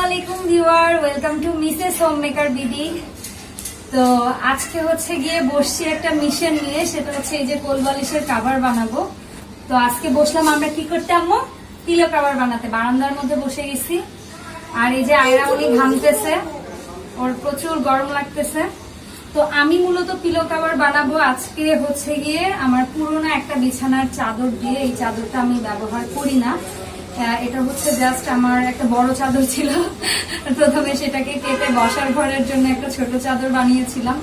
আলাইকুম viewer, welcome to Mrs home maker BD. তো আজকে হচ্ছে গিয়ে বসছি একটা মিশন নিয়ে, সেটা হচ্ছে এই যে কোল বালিশের কাভার বানাবো। তো আজকে বসলাম আমরা কি করতে আম্মু, পিলো কাভার বানাতে। বারান্দার মধ্যে বসে গেছি, আর এই যে আয়রা উনি ঘামতেছে, ওর প্রচুর গরম লাগতেছে। তো আমি মূলত পিলো কাভার বানাবো আজকে হচ্ছে গিয়ে আমার পুরোনো একটা বিছানার চাদর দিয়ে। এই চাদরটা আমি ব্যবহার করি না, এটা হচ্ছে জাস্ট আমার একটা বড় চাদর ছিল, প্রথমে সেটাকে কেটে বসার ঘরের জন্য একটা ছোট চাদর বানিয়েছিলাম।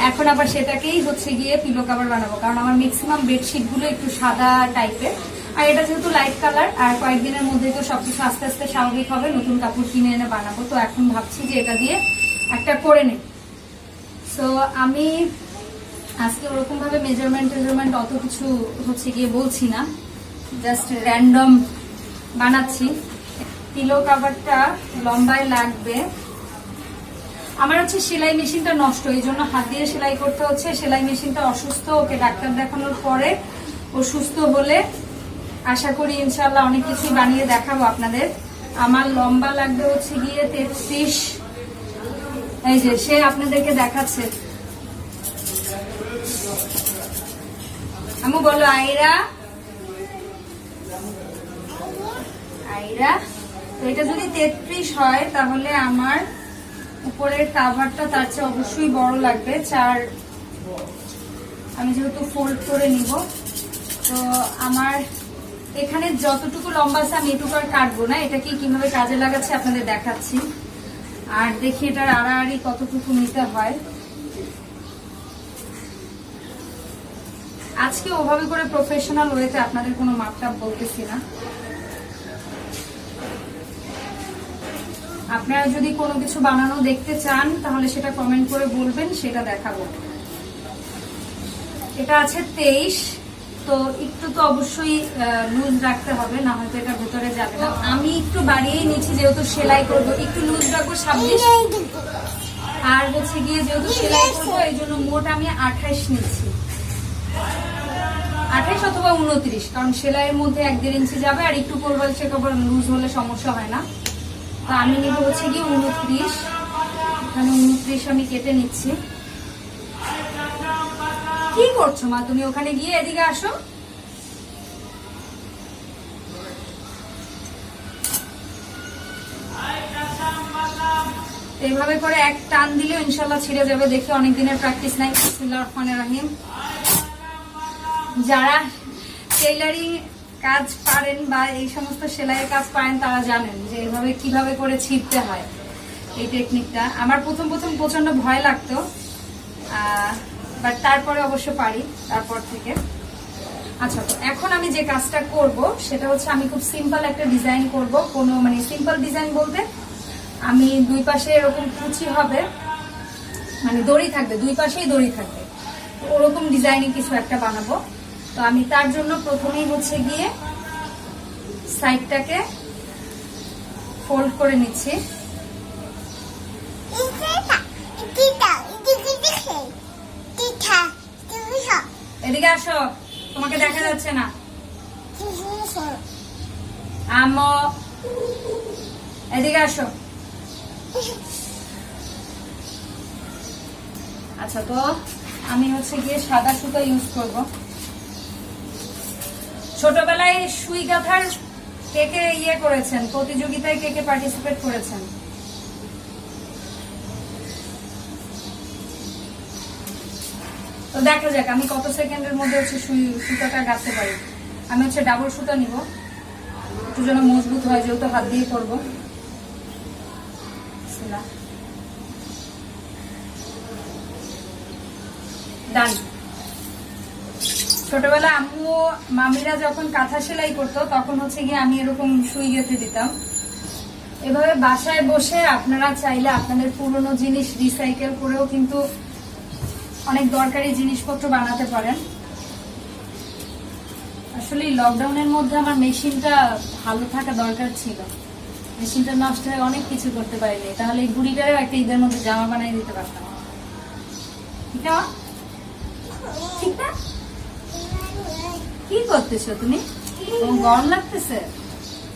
এখন আবার সেটাকেই হচ্ছে গিয়ে পিলো কাভার বানাবো, কারণ আমার ম্যাক্সিমাম বেডশিট গুলো একটু সাদা টাইপের, আর এটা যেহেতু লাইট কালার, আর কয়েকদিনের মধ্যে তো সবকিছু আস্তে আস্তে স্বাভাবিক হবে, নতুন কাপড় কিনে এনে বানাবো। তো এখন ভাবছি যে এটা দিয়ে একটা করে নেই। তো আমি আজকে ওরকম ভাবে মেজারমেন্ট অত কিছু হচ্ছে গিয়ে বলছি না, জাস্ট র্যান্ডম বানাচ্ছি। পিলো কাভারটা লম্বায় লাগবে, আমার হচ্ছে সেলাই মেশিনটা নষ্ট, এই জন্য হাত দিয়ে সেলাই করতে হচ্ছে। সেলাই মেশিনটা অসুস্থ, ওকে ডাক্তার দেখানোর পরে ও সুস্থ হলে আশা করি ইনশাল্লাহ অনেক কিছুই বানিয়ে দেখাবো আপনাদের। আমার লম্বা লাগবে হচ্ছে গিয়ে 33, এই যে সে আপনাদেরকে দেখাচ্ছে। আমি বলো আয়রা, তো এটা যদি 33 হয় তাহলে আমার উপরের কাভারটা তার চেয়ে অবশ্যই বড় লাগবে 4। আমি যেহেতু ফোল্ড করে নিব, তো আমার এখানে যতটুকু লম্বা আছে আমি এটুকু আর কাটবো না। এটাকে কিভাবে কাজে লাগাচ্ছে আপনাদের দেখাচ্ছি, আর দেখি এটার আড়াআড়ি কতটুকু নিতে হয়। আজকে ওভাবে করে প্রফেশনাল ওয়েতে আপনাদের কোনো মাপটা বলতেছি না। আপনারা যদি কোনো কিছু বানানো দেখতে চান তাহলে সেটা কমেন্ট করে বলবেন, সেটা দেখাবো। এটা আছে 23, তো একটু তো অবশ্যই লুজ রাখতে হবে, না হয়তো এটা ভেতরে যাবে না। আমি একটু বাড়িয়েই নিচ্ছি, যেহেতু সেলাই করবো একটু লুজ রাখবো 26, আর হচ্ছে গিয়ে যেহেতু সেলাই করবো এই জন্য মোট আমি 28 নিচ্ছি, 28 অথবা 29, কারণ সেলাইয়ের মধ্যে 1-1.5 ইঞ্চি যাবে, আর একটু করবো সে কাপড় লুজ হলে সমস্যা হয় না। তো আমি নিব হচ্ছে গিয়ে 29, এখানে 29 আমি কেটে নিচ্ছি। কি করছো মা তুমি? ওখানে গিয়ে এদিকে আসো। এইভাবে করে এক টান দিলে ইনশাল্লাহ ছিঁড়ে যাবে। দেখি অনেক দিনের প্র্যাকটিস নাই। বিসমিল্লাহির রহমানির রহিম। যারা টেইলারিং কাজ পারেন বা এই সমস্ত সেলাইয়ের কাজ পারেন তারা জানেন যে এইভাবে কিভাবে করে ছিঁড়তে হয়। এই টেকনিকটা আমার প্রথম প্রচন্ড ভয় লাগতো, বাট তারপরে অবশ্য পারি তারপর থেকে। আচ্ছা, তো এখন আমি যে কাজটা করব সেটা হচ্ছে আমি খুব সিম্পল একটা ডিজাইন করব। কোনো মানে সিম্পল ডিজাইন বলতে আমি দুই পাশে এরকম কুচি হবে, মানে দড়ি থাকবে, দুই পাশেই দড়ি থাকবে, ওরকম ডিজাইনে কিছু একটা বানাবো। তো আমি তার জন্য প্রথমেই হচ্ছে গিয়ে সাইডটাকে ফোল্ড করে নিচ্ছি। এদিকে আসো, তোমাকে দেখা যাচ্ছে না। আম্মু এদিকে আসো। আচ্ছা, তো আমি হচ্ছে গিয়ে সাদা সুতা ইউজ করব। ছোটবেলায় সুই গাঁথার কে কে ইয়ে করেছেন, প্রতিযোগিতায় কে কে পার্টিসিপেট করেছেন? তো দেখা যাক আমি কত সেকেন্ডের মধ্যে হচ্ছে সুতাটা গাঁথতে পারি। আমি হচ্ছে ডাবল সুতা নিব, একটু যেন মজবুত হয়, যেহেতু হাত দিয়ে করবো। ডান। ছোটবেলা আম্মু মামিরা যখন কাঁথা সেলাই করতো তখন হচ্ছে গিয়ে আমি এরকম সুই গেঁথে দিতাম। এভাবে বাসায় বসে আপনারা চাইলে আপনাদের পুরনো জিনিস রিসাইকেল করেও কিন্তু অনেক দরকারি জিনিসপত্র বানাতে পারেন। আসলে লকডাউনের মধ্যে আমার মেশিনটা ভালো থাকা দরকার ছিল, মেশিনটা নষ্ট হয়ে অনেক কিছু করতে পারিনি, তাহলে এই বুড়িটারও একটা ঈদের মধ্যে জামা বানিয়ে দিতে পারতাম। ঠিক না? কি করতেছো তুমি? গরম লাগতেছে?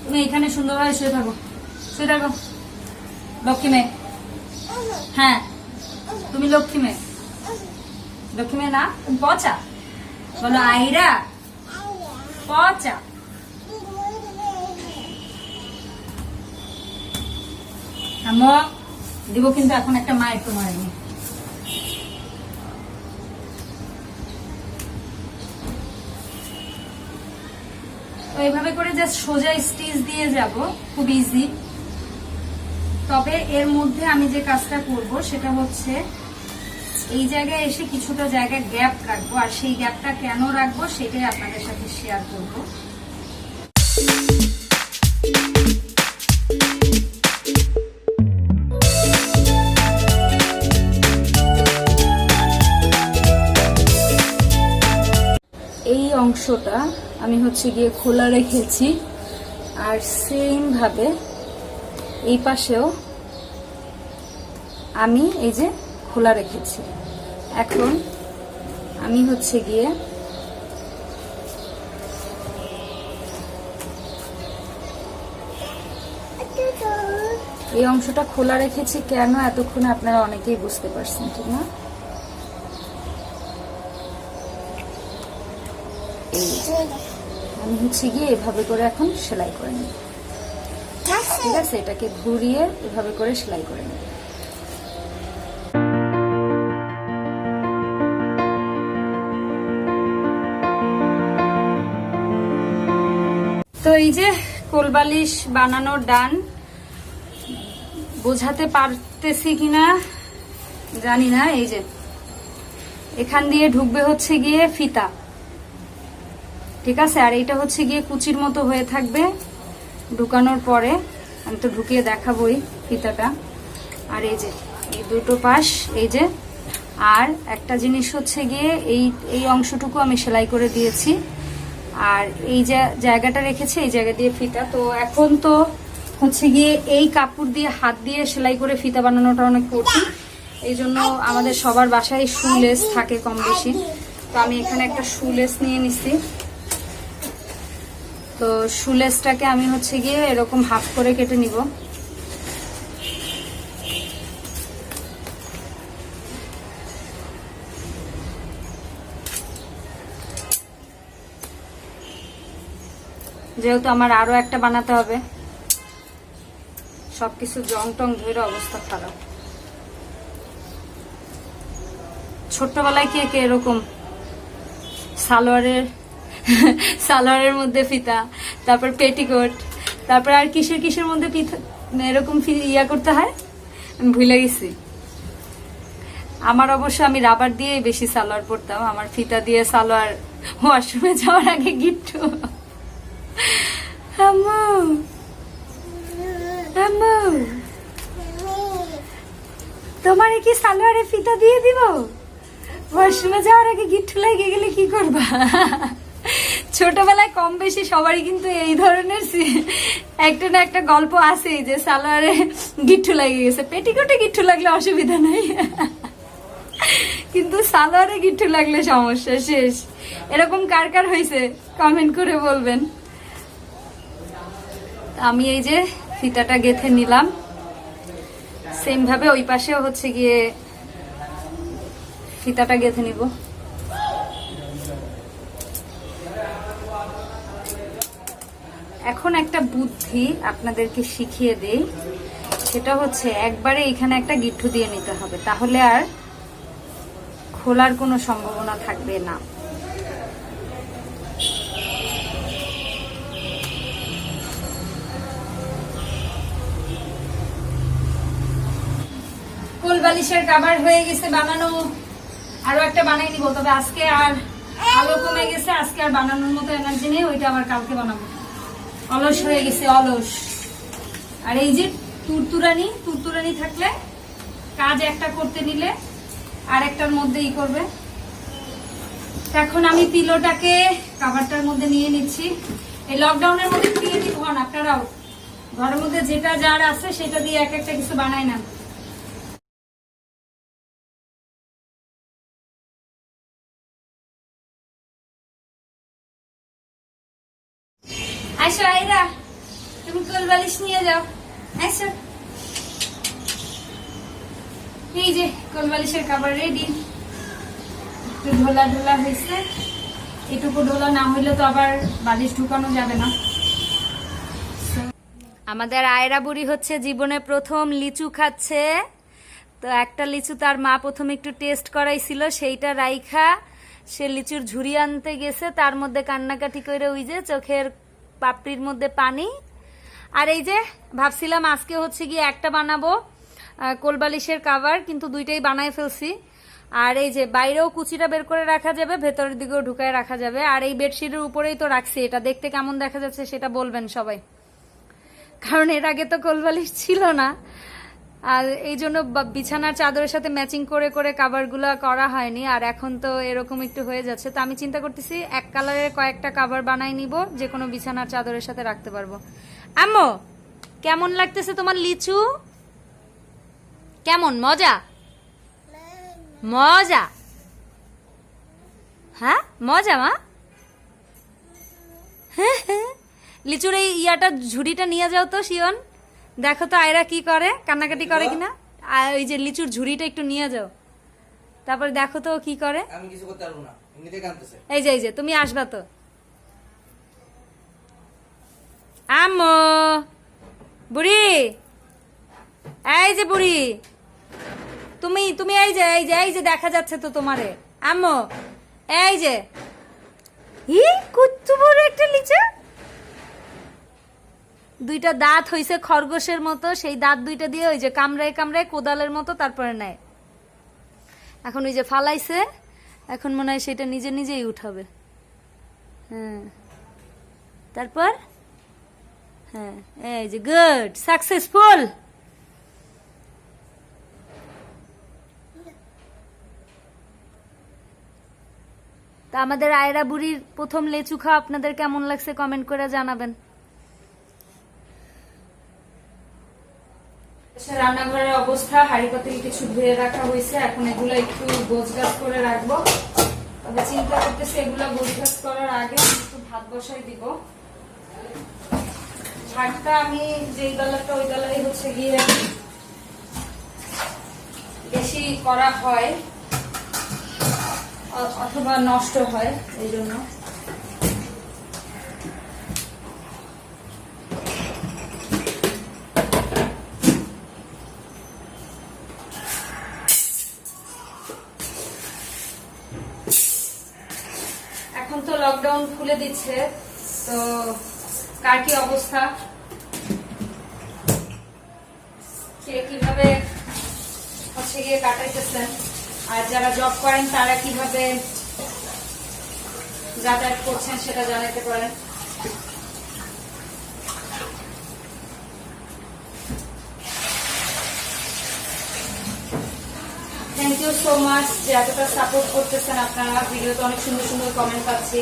তুমি এখানে সুন্দরভাবে শুয়ে থাকো, শুয়ে থাকো। লক্ষ্মী মেয়ে। হ্যাঁ তুমি লক্ষ্মী মেয়ে। লক্ষ্মী মেয়ে না, তুমি পচা বলো। আইরা পচা। আম্মু দিব কিন্তু এখন একটা মায়ের তোমার এনে। তো এইভাবে করে জাস্ট সোজা স্টিচ দিয়ে যাব, খুব ইজি। তবে এর মধ্যে আমি যে কাজটা করব সেটা হচ্ছে এই জায়গায় এসে কিছুটা জায়গা গ্যাপ রাখবো, আর সেই গ্যাপটা কেন রাখবো সেটাই আপনাদের সাথে শেয়ার করব। এই অংশটা আমি হচ্ছে গিয়ে খোলা রেখেছি, আর সেম ভাবে এই পাশেও আমি এই যে খোলা রেখেছি। এখন আমি হচ্ছে গিয়ে এই অংশটা খোলা রেখেছি কেন, এতক্ষণে আপনারা অনেকেই বুঝতে পারছেন, ঠিক না? আমি হচ্ছে গিয়ে এভাবে করে এখন সেলাই করে নিই, ঠিক আছে? এটাকে ঘুরিয়ে এভাবে করে সেলাই করে নিই। তো এই যে কোলবালিশ বানানোর ডান। বোঝাতে পারতেছি কিনা জানি না। এই যে এখান দিয়ে ঢুকবে হচ্ছে গিয়ে ফিতা, ঠিক আছে? আর এইটা হচ্ছে গিয়ে কুচির মতো হয়ে থাকবে ঢুকানোর পরে। আমি তো ঢুকিয়ে দেখাবোই ফিতাটা। আর এই যে এই দুটো পাশ, এই যে। আর একটা জিনিস হচ্ছে গিয়ে এই অংশটুকু আমি সেলাই করে দিয়েছি, আর এই যে জায়গাটা রেখেছি এই জায়গা দিয়ে ফিতা। তো এখন তো হচ্ছে গিয়ে এই কাপড় দিয়ে হাত দিয়ে সেলাই করে ফিতা বানানোটা অনেক কঠিন, এই জন্য আমাদের সবার বাসায় শুলেস থাকে কম বেশি। তো আমি এখানে একটা শুলেস নিয়ে নিছি। তো শুলেসটাকে আমি হচ্ছে গিয়ে এরকম হাফ করে কেটে নিব। যেহেতু আমার আরো একটা বানাতে হবে, সবকিছু জং টং ধরে অবস্থা খারাপ। ছোট্টবেলায় কে কে এরকম সালোয়ারের মধ্যে ফিতা, তারপর পেটিকোট, তারপর আর কিসের মধ্যে এরকম ইয়া করতে হয় আমি ভুলে গেছি। আমার অবশ্য আমি রাবার দিয়ে বেশি সালোয়ার পরতাম, আমার ফিতা দিয়ে সালোয়ার ওয়াশরুমে যাওয়ার আগে গিফট। আম্মু আম্মু তোমার কি সালোয়ারে ফিতা দিয়ে দিব? ওয়াশরুমে যাওয়ার আগে গিফট লাগে গেলে কি করবা? ছোটবেলায় কম বেশি সবারই কিন্তু এই ধরনের একটা না একটা গল্প আছে যে সালোয়ারে গিট্টু লাগে গেছে। পেটিকোটে গিট্টু লাগলে অসুবিধা নাই, কিন্তু সালোয়ারে গিট্টু লাগলে সমস্যা শেষ। এরকম কার কার হয়েছে কমেন্ট করে বলবেন। আমি এই যে ফিতাটা গেঁথে নিলাম, সেম ভাবে ওই পাশেও হচ্ছে গিয়ে ফিতাটা গেঁথে নিব। এখন একটা বুদ্ধি আপনাদেরকে শিখিয়ে দেই, সেটা হচ্ছে একবারে এখানে একটা গিট্টু দিয়ে নিতে হবে, তাহলে আর খোলার কোনো সম্ভাবনা থাকবে না। কোলবালিশের কভার হয়ে গেছে বানানো, আরো একটা বানাই নিব। তবে আজকে আর আলো কমে গেছে, আজকে আর বানানোর মতো এনার্জি নেই, ওইটা আবার কালকে বানাবো। অলস হয়ে গেছে, অলস। আর এই যে তুরতুরানি থাকলে কাজ একটা করতে নিলে আর একটার মধ্যে ই করবে। এখন আমি পিলোটাকে কভারটার মধ্যে নিয়ে নিচ্ছি। এই লকডাউনের মধ্যে ক্রিয়েটিভ হন আপনারাও, ঘরের মধ্যে যেটা যার আছে সেটা দিয়ে এক একটা কিছু বানাই না। আসো আইরা, তুমি কোলবালিশ নিয়ে যাও। আসো এই যে কোলবালিশের কাবার রেডি, একটু ঢোলা ঢোলা হয়েছে। এটুকু ঢোলা না হইলে তো আবার বালিশ ঢুকানো যাবে না। আমাদের আয়রা বুড়ি হচ্ছে জীবনে প্রথম লিচু খাচ্ছে। তো একটা লিচু তার মা প্রথমে একটু টেস্ট করাইছিল, সেইটা রাইখা সে লিচুর ঝুড়ি আনতে গেছে, তার মধ্যে কান্নাকাটি করে ওই যে চোখের পাপড়ির মধ্যে পানি। আর এই যে ভাবছিলাম আজকে হচ্ছে গিয়ে একটা বানাবো কোলবালিশের কাভার, কিন্তু দুইটাই বানায় ফেলছি। আর এই যে বাইরেও কুচিটা বের করে রাখা যাবে, ভেতরের দিকেও ঢুকায় রাখা যাবে। আর এই বেডশিটের উপরেই তো রাখছি, এটা দেখতে কেমন দেখা যাচ্ছে সেটা বলবেন সবাই, কারণ এর আগে তো কোলবালিশ ছিল না। আর এই জন্য বিছানার চাদরের সাথে ম্যাচিং করে করে কাভারগুলো করা হয়নি। আর এখন তো এরকম একটু হয়ে যাচ্ছে, তো আমি চিন্তা করতেছি এক কালারের কয়েকটা কাভার বানাই নিব, যে কোনো বিছানার চাদরের সাথে রাখতে পারবো। আম্মু কেমন লাগতেছে তোমার লিচু? কেমন মজা? মজা? হ্যাঁ মজা মা। লিচুর এই ইয়াটা ঝুড়িটা নিয়ে যাও তো শিওন, দেখো তো আয়রা কি করে, কান্নাকাটি করে কিনা। আর ওই যে লিচুর ঝুড়িটা একটু নিয়ে যাও, তারপরে দেখো তো কি করে। আমি কিছু করতে পারবো না, এমনিতে কাঁদতেছে। এই যে তুমি আসবা তো। আম্মু বুড়ি, এই যে বুড়ি, তুমি তুমি এই যে এই যে এই যে দেখা যাচ্ছে তো তোমারে। আম্মু এই যে কুচ্চু বড় একটা লিচু, দুইটা দাঁত হইছে খরগোশের মতো, সেই দাঁত দুইটা দিয়ে ওই যে কামড়ায় কামড়ায় কোদালের মতো তারপরে নেয়। এখন ওই যে ফালাইছে, এখন মনে হয় সেটা নিজে নিজেই উঠাবে। হ্যাঁ তারপর হ্যাঁ এই যে গুড সাকসেসফুল। তা আমাদের আয়রা বুড়ির প্রথম লেচু খাওয়া আপনাদের কেমন লাগছে কমেন্ট করে জানাবেন। রান্নাঘরের অবস্থা, হাঁড়ি পাতিল কিছু ধুয়ে রাখা হয়েছে, এখন এগুলো একটু গোছগাছ করে রাখবো। তবে চিন্তা করতেছি এগুলো গোছগাছ করার আগে একটু ভাত বসাই দিব। ভাতটা আমি যেই বেলাটা ওই বেলায় হচ্ছে গিয়ে বেশি করা হয় অথবা নষ্ট হয়, এই জন্য। এখন তো লকডাউন খুলে দিচ্ছে, তো কার কি অবস্থা, কে কিভাবে হচ্ছে গিয়ে কাটাইতেছেন, আর যারা জব করেন তারা কিভাবে যাতায়াত করছেন সেটা জানাতে পারেন। থ্যাংক ইউ সো মাচ যে এতটা সাপোর্ট করতেছেন আপনারা, ভিডিওতে অনেক সুন্দর সুন্দর কমেন্ট পাচ্ছি।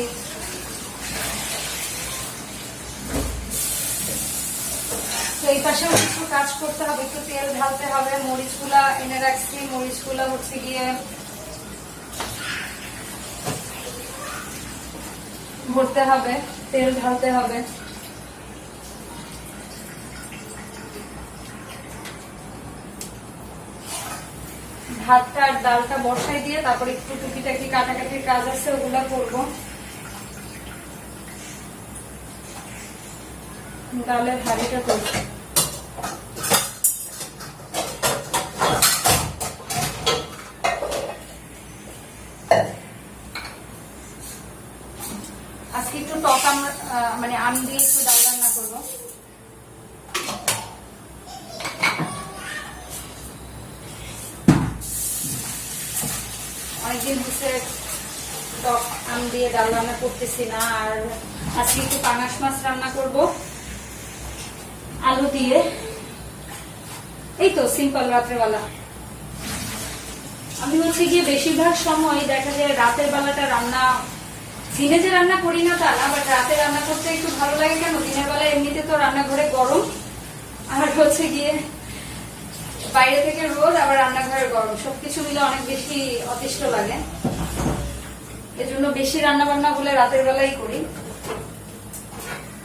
তো এই পাশেও কিছু কাজ করতে হবে, একটু তেল ঢালতে হবে, মরিচগুলা এনে রাখছি, মরিচগুলা হচ্ছে গিয়ে ভরতে হবে, তেল ঢালতে হবে। ভাতটা আর ডালটা বসাই দিয়ে তারপরে একটু টুকিটাকি কাটাকাটির কাজ আছে, ওগুলা করবো। ডালের হাঁড়িটা করবো। আজকে একটু টক মানে আম দিয়ে একটু ডাল রান্না করবো। অনেকদিন হচ্ছে টক আম দিয়ে ডাল রান্না করতেছি না। আর আজকে একটু পাঙাশ মাছ রান্না করব আলু দিয়ে, এই তো সিম্পল রাত্রেবেলা। আমি হচ্ছে গিয়ে বেশিরভাগ সময় দেখা যায় রাতের বেলাটা রান্না, দিনে যে রান্না করি না তা না, বাট রাতে রান্না করতে একটু ভালো লাগে। কেন, দিনের বেলা এমনিতে তো রান্নাঘরে গরম, আর হচ্ছে গিয়ে বাইরে থেকে রোদ, আবার রান্নাঘরে গরম, সবকিছু মিলে অনেক বেশি অতিষ্ঠ লাগে। এজন্য বেশি রান্না বান্না হলে রাতের বেলাই করি।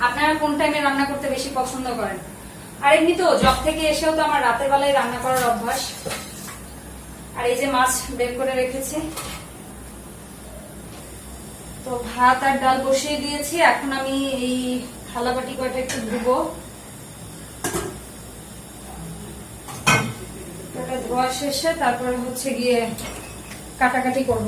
আপনারা কোন টাইমে রান্না করতে বেশি পছন্দ করেন? আর এমনি তো জব থেকে এসেও তো আমার রাতের বেলায় রান্না করার অভ্যাস। আর এই যে মাছ বের করে রেখেছি। তো ভাত আর ডাল বসিয়ে দিয়েছি, এখন আমি এই থালা বাটি কয়টা একটু ধুবো। এটা ধোয়া শেষে তারপরে হচ্ছে গিয়ে কাটাকাটি করব।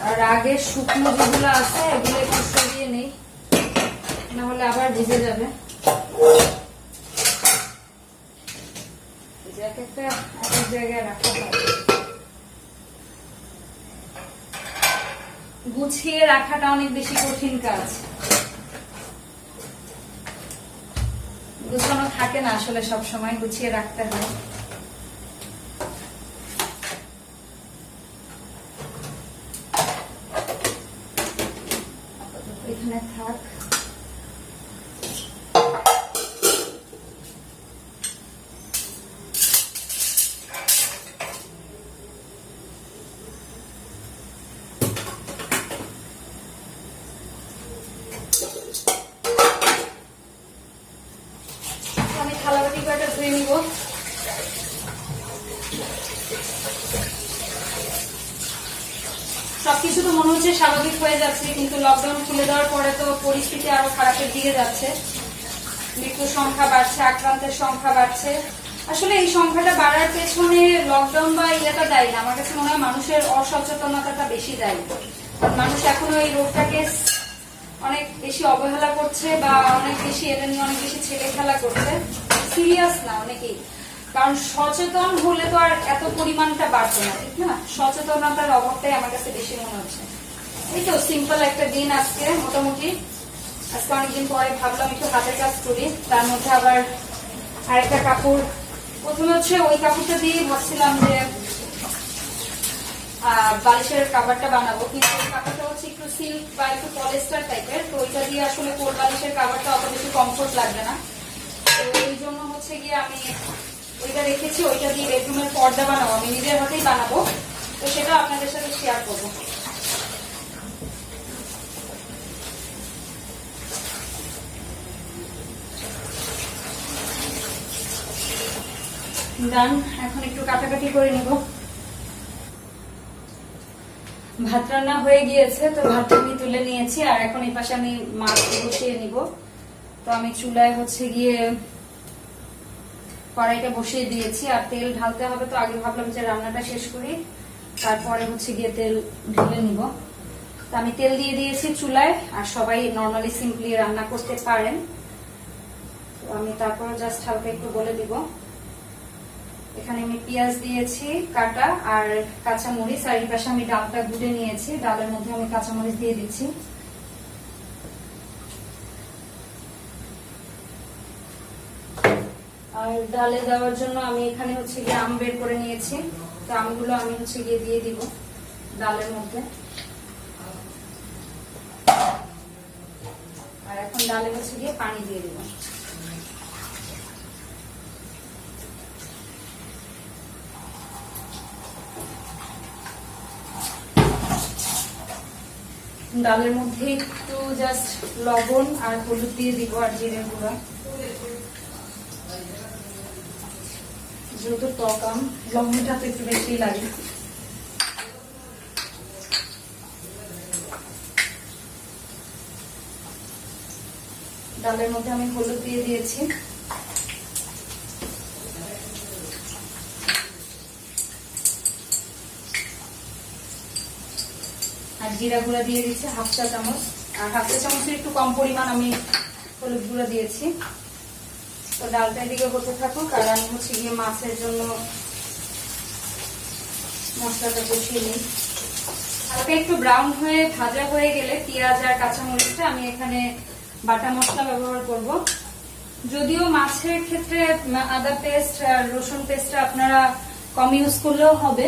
আর আগে শুকনো যেগুলো আছে এগুলো একটু সরিয়ে নেই, না হলে আবার ভিজে যাবে। এক একটা এক জায়গায় রাখা হয়, গুছিয়ে রাখাটা অনেক বেশি কঠিন কাজ। গুছানো থাকে না আসলে, সব সময় গুছিয়ে রাখতে হয়। এখানে থাক। আমি থালা বাটি কয়টা ধুয়ে নিব। সবকিছু তো মনে হচ্ছে স্বাভাবিক হয়ে যাচ্ছে, কিন্তু লকডাউন খুলে দেওয়ার পরে তো পরিস্থিতি আরো খারাপের দিকে যাচ্ছে। মৃত্যুর সংখ্যা বাড়ছে, আক্রান্তের সংখ্যা বাড়ছে। আসলে এই সংখ্যাটা বাড়ার পেছনে লকডাউন বা ইয়েটা দায়ী না, আমার কাছে মনে হয় মানুষের অসচেতনতাটা বেশি দায়ী। মানুষ এখনো এই রোগটাকে অনেক বেশি অবহেলা করছে বা অনেক বেশি এটা নিয়ে অনেক বেশি ছেলে খেলা করছে, সিরিয়াস না অনেকেই। কারণ সচেতন হলে তো আর এত পরিমাণটা বাড়বে না, ঠিক না? সচেতনতার অভাবটাই আমার কাছে বেশি মনে হচ্ছে। এই তো সিম্পল একটা দিন আজকে, মোটামুটি আজকে অনেকদিন পরে ভাবলাম একটু হাতের কাজ করি। তার মধ্যে আবার আরেকটা কাপড়, প্রথমে হচ্ছে ওই কাপড়টা দিয়ে ভাবছিলাম যে বালিশের কাভারটা বানাবো, কিন্তু ওই কাপড়টা হচ্ছে একটু সিল্ক বা একটু পলিস্টার টাইপের, তো ওইটা দিয়ে আসলে কোল বালিশের কাভারটা অত বেশি কমফোর্ট লাগবে না। তো ওই জন্য হচ্ছে গিয়ে আমি ওইটা রেখেছি, ওইটা দিয়ে বেডরুমের পর্দা বানাবো, আমি নিজের হাতেই বানাবো। তো সেটা আপনাদের সাথে শেয়ার করবো। ডান, এখন একটু কাটাকাটি করে নিব। ভাত রান্না হয়ে গিয়েছে, তো ভাতটা আমি তুলে নিয়েছি, আর এখন এই পাশে আমি মাছ বসিয়ে নিব। তো আমি চুলায় হচ্ছে গিয়ে কড়াইটা বসিয়ে দিয়েছি, আর তেল ঢালতে হবে। তো আগে ভাবলাম যে রান্নাটা শেষ করি, তারপরে হচ্ছে গিয়ে তেল ঢেলে নিব। তো আমি তেল দিয়ে দিয়েছি চুলায়, আর সবাই নর্মালি সিম্পলি রান্না করতে পারেন। তো আমি তারপরে জাস্ট হালকা একটু বলে দিব। এখানে আমি পেঁয়াজ দিয়েছি কাটা, আর কাঁচামরিচ, আর এই পাশে আমি ডালটা গুঁড়ে নিয়েছি, ডালের মধ্যে আমি কাঁচামরিচ দিয়ে দিচ্ছি। আর ডালে দেওয়ার জন্য আমি এখানে হচ্ছে গিয়ে আম বের করে নিয়েছি, তো আমগুলো আমি হচ্ছে গিয়ে দিয়ে দিব ডালের মধ্যে। আর এখন ডালে হচ্ছে গিয়ে পানি দিয়ে দিব। ডালের মধ্যে একটু জাস্ট লবণ আর হলুদ দিয়ে দিব, আর জিরে গুঁড়া। যেহেতু টক আম, লবণটা তো একটু বেশি লাগে। ডালের মধ্যে আমি হলুদ দিয়ে দিয়েছি, আর জিরা গুঁড়া দিয়ে দিচ্ছি হাফ চা চামচ, আর হাফ চা চামচের একটু কম পরিমাণ আমি হলুদ গুঁড়া দিয়েছি। তো ডালটা এদিকে হতে থাকুক, আর আমি হচ্ছে গিয়ে মাছের জন্য মশলাটা বসিয়ে নিই। হালকা একটু ব্রাউন হয়ে ভাজা হয়ে গেলে পেঁয়াজ আর কাঁচামরিচটা আমি এখানে বাটা মশলা ব্যবহার করব। যদিও মাছের ক্ষেত্রে আদা পেস্ট আর রসুন পেস্টটা আপনারা কম ইউজ করলেও হবে,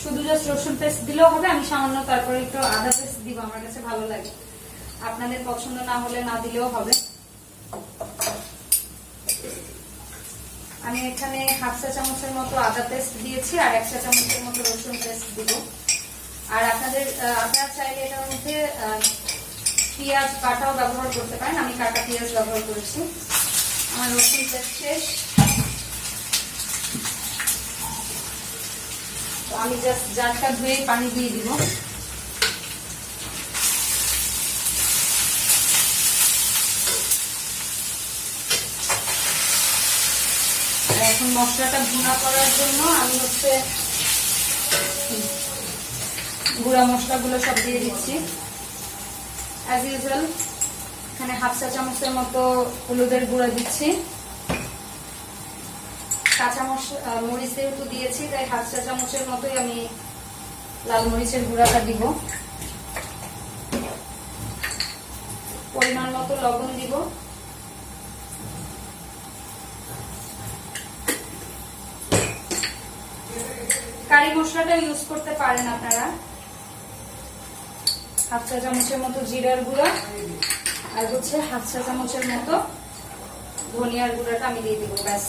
শুধু জাস্ট রসুন পেস্ট দিলেও হবে। আমি সামান্য তারপরে একটু আদা পেস্ট দিব, আমার কাছে ভালো লাগে। আপনাদের পছন্দ না হলে না দিলেও হবে। আমি এখানে হাফ চা চামচের মতো আদা পেস্ট দিয়েছি, আর 1 চা চামচের মতো রসুন পেস্ট দিব। আর আপনারা চাইলে এটার মধ্যে পেঁয়াজ কাটাও ব্যবহার করতে পারেন, আমি কাটা পেঁয়াজ ব্যবহার করেছি। আমার রসুন পেস্ট শেষ, তো আমি জাস্ট জারটা ধুয়ে পানি দিয়ে দিব। এখন মশলাটা ভুনা করার জন্য আমি হচ্ছে গুঁড়া মশলাগুলো সব দিয়ে দিচ্ছি। অ্যাজ ইউজুয়াল এখানে 1/2 চা চামচের মতো হলুদের গুঁড়া দিচ্ছি। কাঁচা মরিচ যেহেতু দিয়েছি তাই 1/2 চা চামচের মতোই আমি লাল মরিচের গুঁড়াটা দিব। পরিমাণ মতো লবণ দিব। কারি মশলাটা ইউজ করতে পারেন আপনারা। 1/2 চা চামচের মতো জিরার গুঁড়া আর হচ্ছে 1/2 চা চামচের মতো ধনিয়ার গুঁড়াটা আমি দিয়ে দিব। ব্যাস,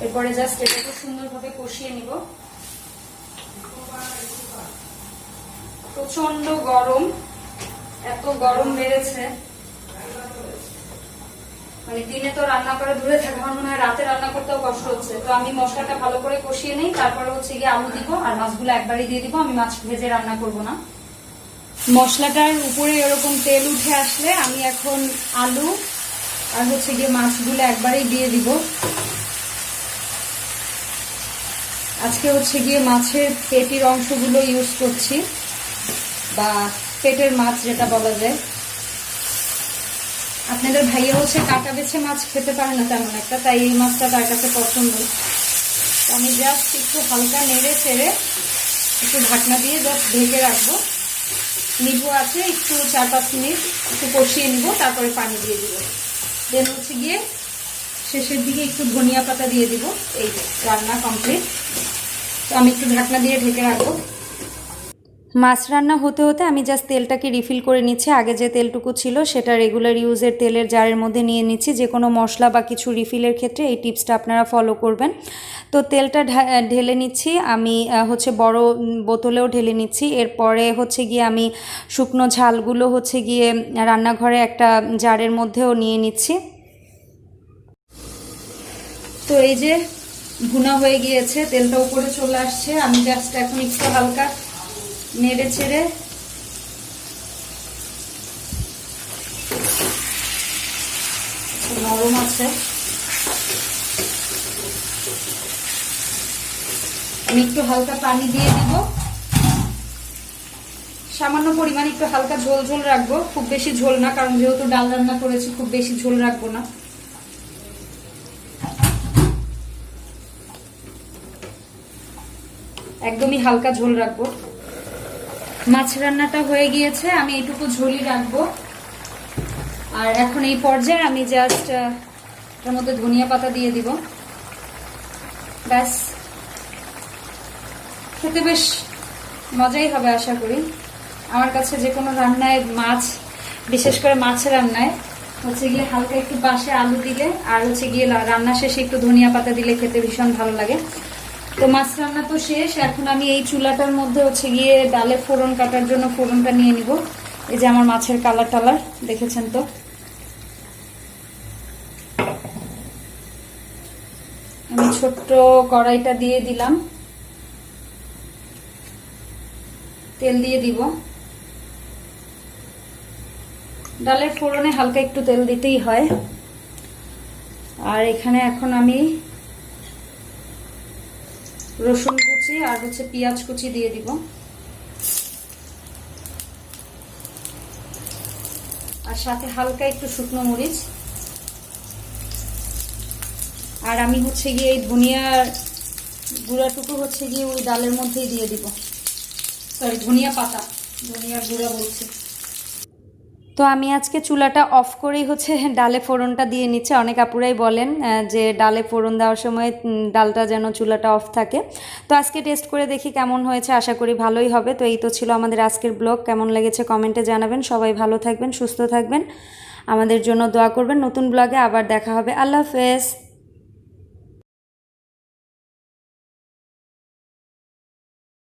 এরপরে জাস্ট এটাকে সুন্দরভাবে কষিয়ে নিব। প্রচন্ড গরম, এত গরম বেড়েছে, মানে দিনে তো রান্না করে দূরে থাকে, আমার মনে হয় রাতে রান্না করতেও কষ্ট হচ্ছে। তো আমি মশলাটা ভালো করে কষিয়ে নিই, তারপরে হচ্ছে গিয়ে আলু দিব আর মাছগুলো একবারই দিয়ে দিব। আমি মাছ ভেজে রান্না করব না। মশলাটার উপরে এরকম তেল উঠে আসলে আমি এখন আলু আর হচ্ছে গিয়ে মাছগুলো একবারেই দিয়ে দিব। আজকে হচ্ছে গিয়ে মাছের পেটির অংশগুলো ইউজ করছি, বা পেটের মাছ যেটা বলা যায়। আপনাদের ভাইয়া হচ্ছে কাটা বেছে মাছ খেতে পারে না তেমন একটা, তাই এই মাছটা তার কাছে পছন্দ। আমি জাস্ট একটু হালকা নেড়ে চেড়ে একটু ঢাকনা দিয়ে জাস্ট ঢেকে রাখবো। নিব আছে একটু 4-5 মিনিট একটু কষিয়ে নিব, তারপরে পানি দিয়ে দিব। দেন হচ্ছে গিয়ে শেষের দিকে একটু ধনিয়া পাতা দিয়ে দিব। এই রান্না কমপ্লিট। তো আমি একটু ঢাকনা দিয়ে ঢেকে রাখবো। মাছ রান্না হতে হতে আমি জাস্ট তেলটাকে রিফিল করে নিচ্ছি। আগে যে তেলটুকু ছিল সেটা রেগুলার ইউজের তেলের জারের মধ্যে নিয়ে নিচ্ছি। যে কোনো মশলা বা কিছু রিফিলের ক্ষেত্রে এই টিপসটা আপনারা ফলো করবেন। তো তেলটা ঢেলে নিচ্ছি, আমি হচ্ছে বড় বোতলেও ঢেলে নিচ্ছি। এরপরে হচ্ছে গিয়ে আমি শুকনো ঝালগুলো হচ্ছে গিয়ে রান্নাঘরে একটা জারের মধ্যেও নিয়ে নিচ্ছি। তো এই যে ভুনা হয়ে গিয়েছে, তেলটা উপরে চলে আসছে। আমি জাস্ট এখন একটু হালকা নেড়ে ছেড়ে নরম আছে, আমি একটু হালকা পানি দিয়ে দিব। সামান্য পরিমাণ একটু হালকা ঝোল ঝোল রাখবো, খুব বেশি ঝোল না, কারণ যেহেতু ডাল রান্না করেছি খুব বেশি ঝোল রাখবো না। একদমই হালকা ঝোল রাখবো। মাছ রান্নাটা হয়ে গিয়েছে, আমি এইটুকু ঝোলই রাখবো। আর এখন এই পর্যায়ে আমি জাস্ট এর মধ্যে ধনিয়া পাতা দিয়ে দিব। ব্যাস, খেতে বেশ মজাই হবে আশা করি। আমার কাছে যে কোনো রান্নায় মাছ, বিশেষ করে মাছের রান্নায় হচ্ছে গিয়ে হালকা একটু পাশে আলু দিলে আর হচ্ছে গিয়ে রান্না শেষে একটু ধনিয়া পাতা দিলে খেতে ভীষণ ভালো লাগে। তো মাছ রান্না তো শেষ, এখন আমি এই চুলাটার মধ্যে হচ্ছে গিয়ে ডালে ফোড়ন কাটার জন্য ফোড়নটা নিয়ে নিব। এই যে আমার মাছের কালার টালার দেখেছেন তো। আমি ছোট্ট কড়াইটা দিয়ে দিলাম, তেল দিয়ে দিব। ডালের ফোড়নে হালকা একটু তেল দিতেই হয়। আর এখানে এখন আমি রসুন কুচি আর হচ্ছে পেঁয়াজ কুচি দিয়ে দিব। আর সাথে হালকা একটু শুকনো মরিচ। আর আমি হচ্ছে গিয়ে এই ধনিয়ার গুঁড়াটুকু হচ্ছে গিয়ে ওই ডালের মধ্যেই দিয়ে দিব। সরি, ধনিয়া পাতা, ধনিয়ার গুঁড়া বলছি। তো আমি আজকে চুলাটা অফ করেই হচ্ছে ডালে ফোড়নটা দিয়ে নিচ্ছে। অনেক আপুরাই বলেন যে ডালে ফোড়ন দেওয়ার সময় ডালটা যেন চুলাটা অফ থাকে। তো আজকে টেস্ট করে দেখি কেমন হয়েছে, আশা করি ভালোই হবে। তো এই তো ছিল আমাদের আজকের ব্লগ। কেমন লেগেছে কমেন্টে জানাবেন। সবাই ভালো থাকবেন, সুস্থ থাকবেন, আমাদের জন্য দোয়া করবেন। নতুন ব্লগে আবার দেখা হবে। আল্লাহ হাফেজ।